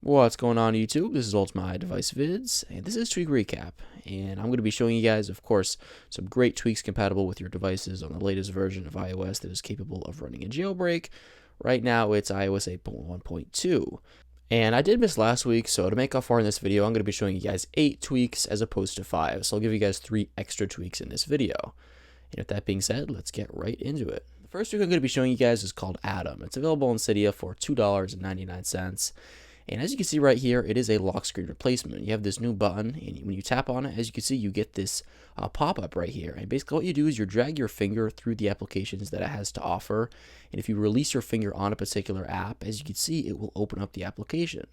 What's going on YouTube? This is Ultimate Device Vids, and this is Tweak Recap. And I'm going to be showing you guys, of course, some great tweaks compatible with your devices on the latest version of iOS that is capable of running a jailbreak. Right now, it's iOS 8.1.2. And I did miss last week, so to make up for in this video, I'm going to be showing you guys 8 tweaks as opposed to 5. So I'll give you guys 3 extra tweaks in this video. And with that being said, let's get right into it. The first tweak I'm going to be showing you guys is called Atom. It's available in Cydia for $2.99. And as you can see right here, it is a lock screen replacement. You have this new button, and when you tap on it, as you can see, you get this pop-up right here. And basically what you do is you drag your finger through the applications that it has to offer. And if you release your finger on a particular app, as you can see, it will open up the application.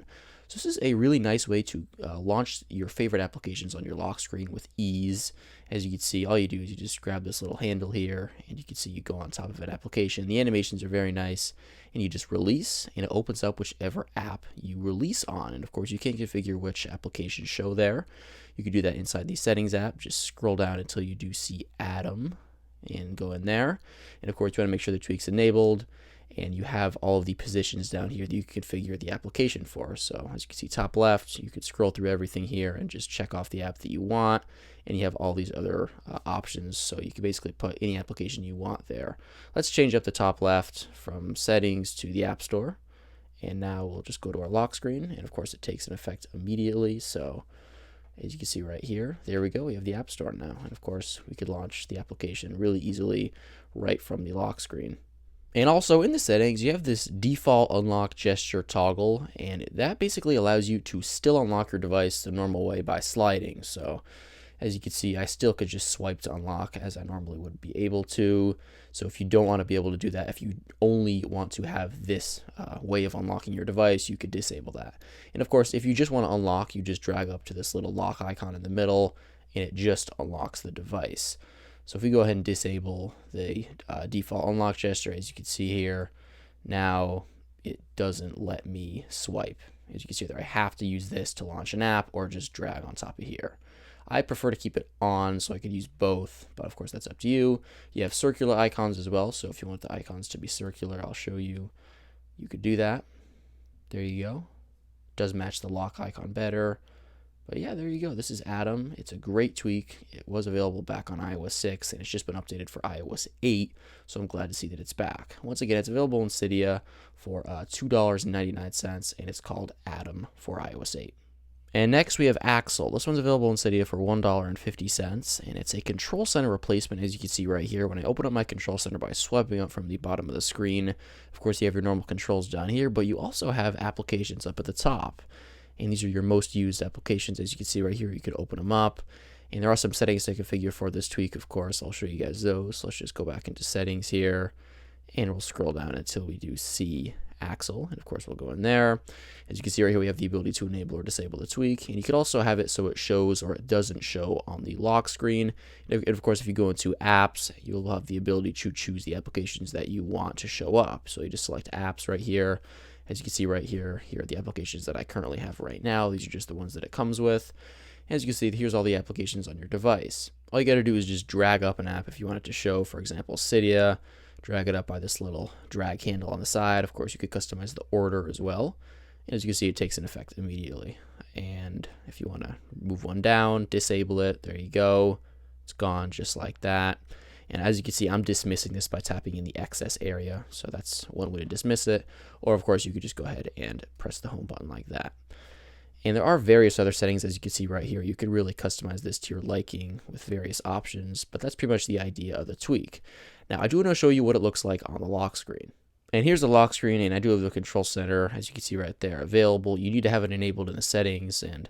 So this is a really nice way to launch your favorite applications on your lock screen with ease. As you can see, all you do is you just grab this little handle here, and you can see you go on top of an application. The animations are very nice, and you just release, and it opens up whichever app you release on. And of course, you can configure which applications show there. You can do that inside the settings app. Just scroll down until you do see Atom, and go in there. And of course, you want to make sure the tweak's enabled. And you have all of the positions down here that you can configure the application for. So as you can see top left, you can scroll through everything here and just check off the app that you want. And you have all these other options, so you can basically put any application you want there. Let's change up the top left from settings to the App Store. And now we'll just go to our lock screen. And of course it takes an effect immediately. So as you can see right here, there we go, we have the App Store now. And of course we could launch the application really easily right from the lock screen. And also in the settings, you have this default unlock gesture toggle, and that basically allows you to still unlock your device the normal way by sliding. So as you can see, I still could just swipe to unlock as I normally would be able to. So if you don't want to be able to do that, if you only want to have this way of unlocking your device, you could disable that. And of course, if you just want to unlock, you just drag up to this little lock icon in the middle, and it just unlocks the device. So if we go ahead and disable the default unlock gesture, as you can see here, now it doesn't let me swipe. As you can see there, I have to use this to launch an app or just drag on top of here. I prefer to keep it on so I could use both, but of course that's up to you. You have circular icons as well, so if you want the icons to be circular, I'll show you. You could do that. There you go. It does match the lock icon better. But yeah, there you go. This is Atom. It's a great tweak. It was available back on iOS 6, and it's just been updated for iOS 8, so I'm glad to see that it's back. Once again, it's available in Cydia for $2.99, and it's called Atom for iOS 8. And next we have Axial. This one's available in Cydia for $1.50, and it's a control center replacement, as you can see right here. When I open up my control center by swiping up from the bottom of the screen, of course you have your normal controls down here, but you also have applications up at the top. And these are your most used applications. As you can see right here, you could open them up. And there are some settings to configure for this tweak, of course. I'll show you guys those. Let's just go back into settings here. And we'll scroll down until we do see Axial. And of course, we'll go in there. As you can see right here, we have the ability to enable or disable the tweak. And you could also have it so it shows or it doesn't show on the lock screen. And of course, if you go into apps, you'll have the ability to choose the applications that you want to show up. So you just select apps right here. As you can see right here, here are the applications that I currently have right now. These are just the ones that it comes with. As you can see, here's all the applications on your device. All you got to do is just drag up an app if you want it to show, for example, Cydia. Drag it up by this little drag handle on the side. Of course, you could customize the order as well. And as you can see, it takes an effect immediately. And if you want to move one down, disable it, there you go. It's gone just like that. And as you can see, I'm dismissing this by tapping in the excess area. So that's one way to dismiss it. Or of course, you could just go ahead and press the home button like that. And there are various other settings, as you can see right here. You could really customize this to your liking with various options, but that's pretty much the idea of the tweak. Now, I do want to show you what it looks like on the lock screen. And here's the lock screen, and I do have the control center, as you can see right there, available. You need to have it enabled in the settings, and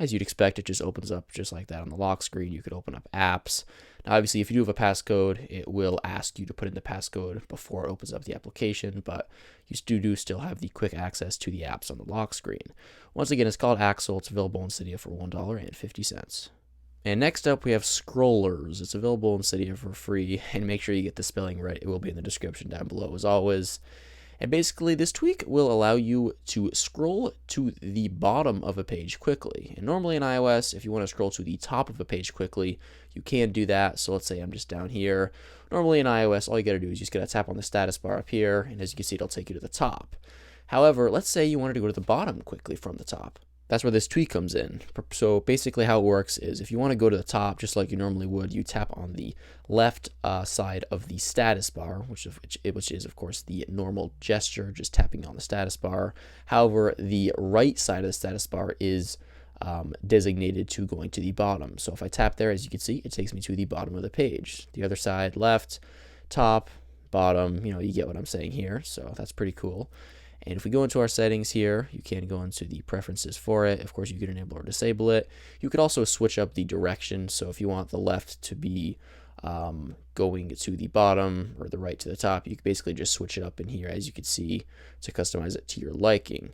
as you'd expect, it just opens up just like that on the lock screen. You could open up apps. Now, obviously, if you do have a passcode, it will ask you to put in the passcode before it opens up the application, but you do still have the quick access to the apps on the lock screen. Once again, it's called Axial. It's available in Cydia for $1.50. And next up, we have Scrollers. It's available in Cydia for free, and make sure you get the spelling right. It will be in the description down below, as always. And basically, this tweak will allow you to scroll to the bottom of a page quickly. And normally in iOS, if you want to scroll to the top of a page quickly, you can do that. So let's say I'm just down here. Normally in iOS, all you got to do is just get a tap on the status bar up here, and as you can see, it'll take you to the top. However, let's say you wanted to go to the bottom quickly from the top. That's where this tweak comes in. So basically how it works is if you want to go to the top, just like you normally would, you tap on the left side of the status bar, which is, of course, the normal gesture, just tapping on the status bar. However, the right side of the status bar is designated to going to the bottom. So if I tap there, as you can see, it takes me to the bottom of the page. The other side, left, top, bottom, you get what I'm saying here. So that's pretty cool. And if we go into our settings here, you can go into the preferences for it. Of course, you can enable or disable it. You could also switch up the direction. So if you want the left to be going to the bottom or the right to the top, you can basically just switch it up in here, as you can see, to customize it to your liking.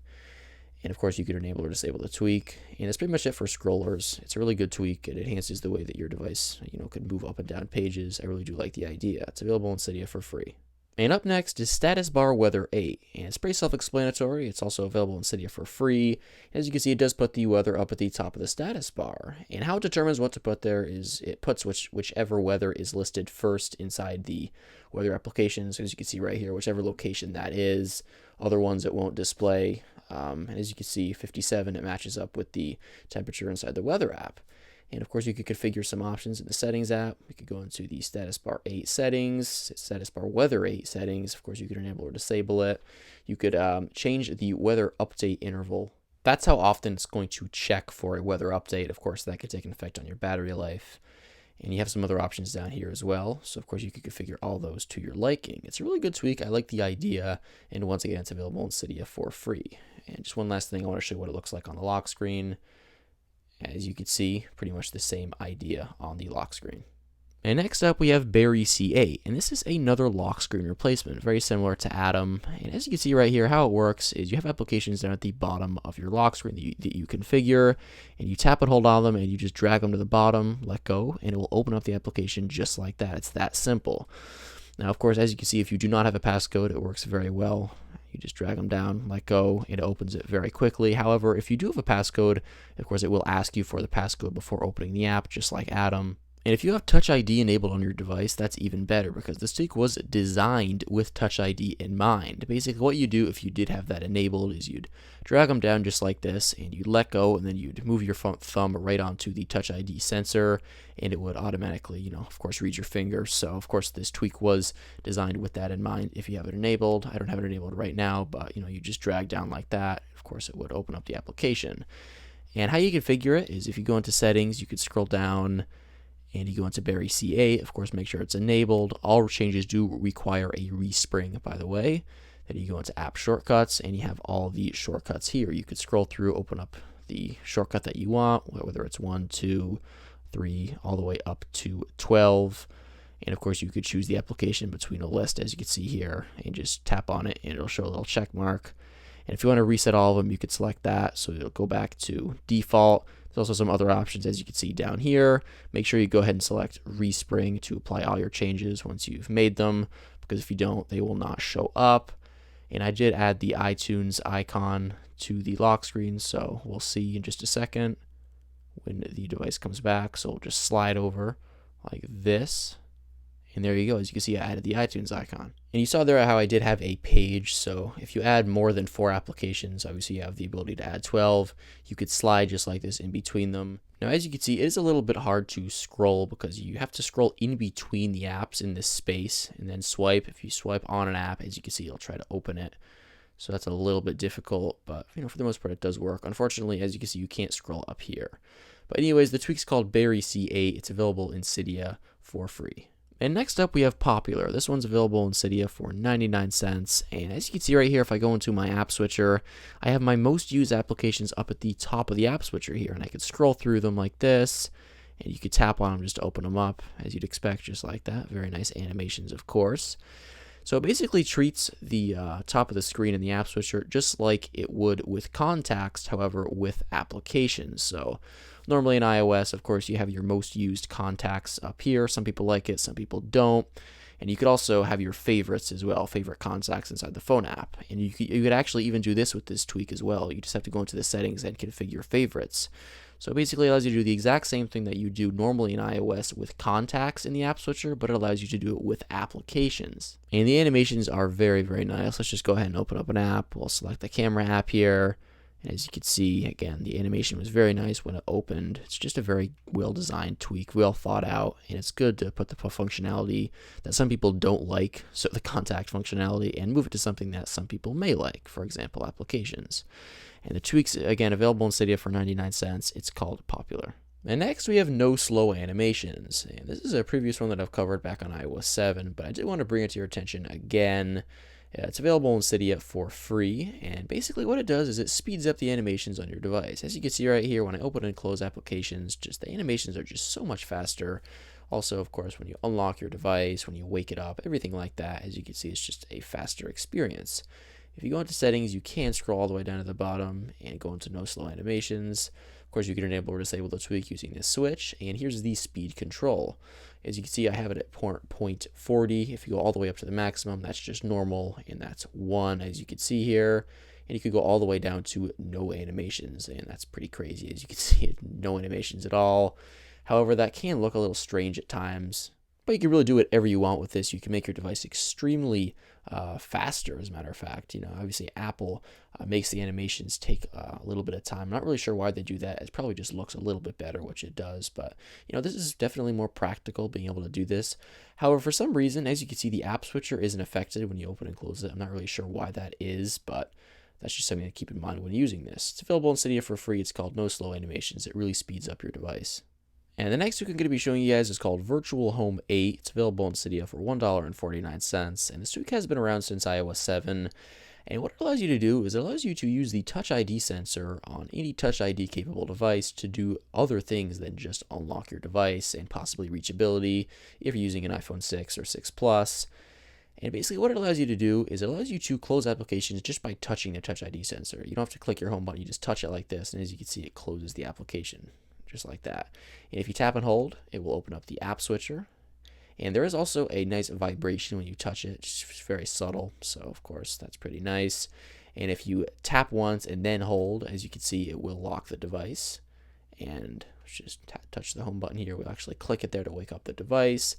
And of course, you could enable or disable the tweak. And that's pretty much it for scrollers. It's a really good tweak. It enhances the way that your device, can move up and down pages. I really do like the idea. It's available in Cydia for free. And up next is Status Bar Weather 8, and it's pretty self-explanatory. It's also available in Cydia for free. As you can see, it does put the weather up at the top of the status bar. And how it determines what to put there is it puts whichever weather is listed first inside the weather application. So as you can see right here, whichever location that is. Other ones it won't display. And as you can see, 57, it matches up with the temperature inside the weather app. And of course, you could configure some options in the settings app. We could go into the status bar 8 settings, status bar weather 8 settings. Of course, you could enable or disable it. You could change the weather update interval. That's how often it's going to check for a weather update. Of course, that could take an effect on your battery life. And you have some other options down here as well. So of course, you could configure all those to your liking. It's a really good tweak. I like the idea. And once again, it's available in Cydia for free. And just one last thing, I want to show you what it looks like on the lock screen. As you can see, pretty much the same idea on the lock screen. And next up, we have Berry C8, and this is another lock screen replacement, very similar to Atom. And as you can see right here, how it works is you have applications down at the bottom of your lock screen that you configure, and you tap and hold on them, and you just drag them to the bottom, let go, and it will open up the application just like that. It's that simple. Now, of course, as you can see, if you do not have a passcode, it works very well. You just drag them down, let go, and it opens it very quickly. However, if you do have a passcode, of course, it will ask you for the passcode before opening the app, just like Atom. And if you have Touch ID enabled on your device, that's even better because this tweak was designed with Touch ID in mind. Basically, what you do if you did have that enabled is you'd drag them down just like this, and you'd let go, and then you'd move your thumb right onto the Touch ID sensor, and it would automatically, of course, read your finger. So, of course, this tweak was designed with that in mind. If you have it enabled, I don't have it enabled right now, but, you just drag down like that. Of course, it would open up the application. And how you configure it is if you go into settings, you could scroll down, and you go into Berry C8, of course, make sure it's enabled. All changes do require a respring, by the way. Then you go into app shortcuts, and you have all the shortcuts here. You could scroll through, open up the shortcut that you want, whether it's 1, 2, 3, all the way up to 12. And of course, you could choose the application between a list, as you can see here, and just tap on it, and it'll show a little check mark. And if you want to reset all of them, you could select that, so it'll go back to default. There's also some other options, as you can see down here. Make sure you go ahead and select Respring to apply all your changes once you've made them, because if you don't, they will not show up. And I did add the iTunes icon to the lock screen, so we'll see in just a second when the device comes back. So we'll just slide over like this. And there you go. As you can see, I added the iTunes icon. And you saw there how I did have a page. So if you add more than 4 applications, obviously you have the ability to add 12. You could slide just like this in between them. Now, as you can see, it is a little bit hard to scroll because you have to scroll in between the apps in this space and then swipe. If you swipe on an app, as you can see, it'll try to open it. So that's a little bit difficult, but for the most part, it does work. Unfortunately, as you can see, you can't scroll up here. But anyways, the tweak's called Berry C8. It's available in Cydia for free. And next up, we have Popular. This one's available in Cydia for 99 cents. And as you can see right here, if I go into my app switcher, I have my most used applications up at the top of the app switcher here. And I could scroll through them like this. And you could tap on them just to open them up, as you'd expect, just like that. Very nice animations, of course. So it basically treats the top of the screen in the app switcher just like it would with contacts, however, with applications. So normally in iOS, of course, you have your most used contacts up here. Some people like it, some people don't. And you could also have your favorites as well, favorite contacts inside the phone app. And you could actually even do this with this tweak as well. You just have to go into the settings and configure favorites. So it basically allows you to do the exact same thing that you do normally in iOS with contacts in the app switcher, but it allows you to do it with applications. And the animations are very, very nice. Let's just go ahead and open up an app. We'll select the camera app here. And as you can see, again, the animation was very nice when it opened. It's just a very well-designed tweak, well thought out, and it's good to put the functionality that some people don't like, so the contact functionality, and move it to something that some people may like, for example, applications. And the tweak's, again, available in Cydia for 99 cents. It's called Popular. And next we have no slow animations. And this is a previous one that I've covered back on iOS 7, but I did want to bring it to your attention again. It's available in Cydia for free, and basically what it does is it speeds up the animations on your device. As you can see right here, when I open and close applications, just the animations are just so much faster. Also, of course, when you unlock your device, when you wake it up, everything like that, as you can see, it's just a faster experience. If you go into settings, you can scroll all the way down to the bottom and go into no slow animations. Of course, you can enable or disable the tweak using this switch, and here's the speed control. As you can see, I have it at 0.40. If you go all the way up to the maximum, that's just normal, and that's 1, as you can see here. And you could go all the way down to no animations, and that's pretty crazy. As you can see, no animations at all. However, that can look a little strange at times, but you can really do whatever you want with this. You can make your device extremely faster, as a matter of fact. You know, obviously Apple makes the animations take a little bit of time. I'm not really sure why they do that. It probably just looks a little bit better, which it does. But, you know, this is definitely more practical, being able to do this. However, for some reason, as you can see, the app switcher isn't affected when you open and close it. I'm not really sure why that is, but that's just something to keep in mind when using this. It's available in Cydia for free. It's called No Slow Animations. It really speeds up your device. And the next tweak I'm going to be showing you guys is called Virtual Home 8. It's available in Cydia for $1.49. And this tweak has been around since iOS 7. And what it allows you to do is it allows you to use the Touch ID sensor on any Touch ID capable device to do other things than just unlock your device and possibly reachability if you're using an iPhone 6 or 6 Plus. And basically what it allows you to do is it allows you to close applications just by touching the Touch ID sensor. You don't have to click your home button, you just touch it like this, and as you can see, it closes the application, just like that. And if you tap and hold, it will open up the app switcher. And there is also a nice vibration when you touch it, just very subtle, so of course that's pretty nice. And if you tap once and then hold, as you can see, it will lock the device. And just touch the home button here, we'll actually click it there to wake up the device.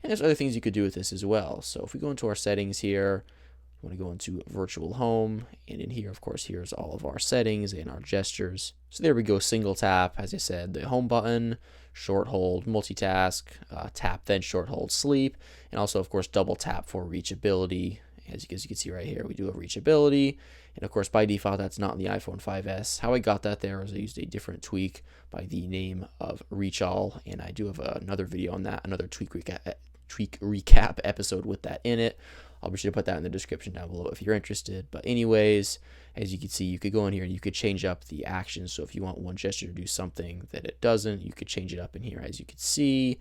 And there's other things you could do with this as well. So if we go into our settings here, we want to go into virtual home, and in here, of course, here's all of our settings and our gestures. So there we go, single tap, as I said, the home button, short hold, multitask, tap, then short hold, sleep, and also, of course, double tap for reachability. As you can see right here, we do have reachability, and of course, by default, that's not in the iPhone 5S. How I got that there is I used a different tweak by the name of ReachAll, and I do have another video on that, another tweak recap episode with that in it. I'll be sure to put that in the description down below if you're interested. But anyways, as you can see, you could go in here and you could change up the actions. So if you want one gesture to do something that it doesn't, you could change it up in here, as you can see.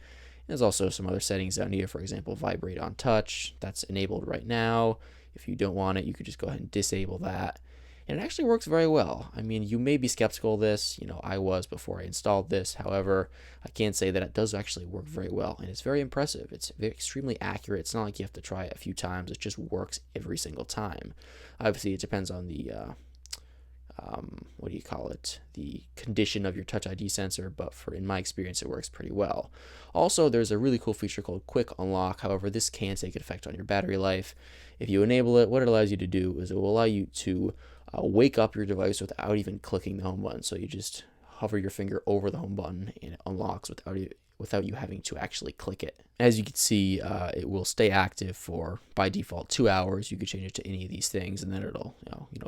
There's also some other settings down here, for example, vibrate on touch. That's enabled right now. If you don't want it, you could just go ahead and disable that. And it actually works very well. I mean, you may be skeptical of this. You know, I was before I installed this. However, I can say that it does actually work very well, and it's very impressive. It's extremely accurate. It's not like you have to try it a few times. It just works every single time. Obviously, it depends on the what do you call it, the condition of your Touch ID sensor, but in my experience, it works pretty well. Also, there's a really cool feature called Quick Unlock. However, this can take an effect on your battery life. If you enable it, what it allows you to do is it will allow you to wake up your device without even clicking the home button. So you just hover your finger over the home button and it unlocks without you having to actually click it. As you can see, it will stay active for, by default, 2 hours. You could change it to any of these things, and then it'll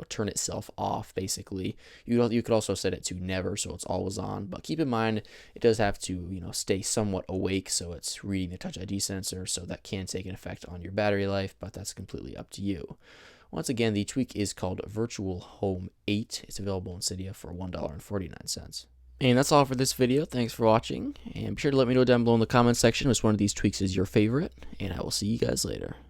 turn itself off. Basically, you could also set it to never, so it's always on. But keep in mind, it does have to stay somewhat awake, so it's reading the Touch ID sensor, so that can take an effect on your battery life. But that's completely up to you. Once again, the tweak is called Virtual Home 8. It's available in Cydia for $1.49. And that's all for this video. Thanks for watching, and be sure to let me know down below in the comments section which one of these tweaks is your favorite, and I will see you guys later.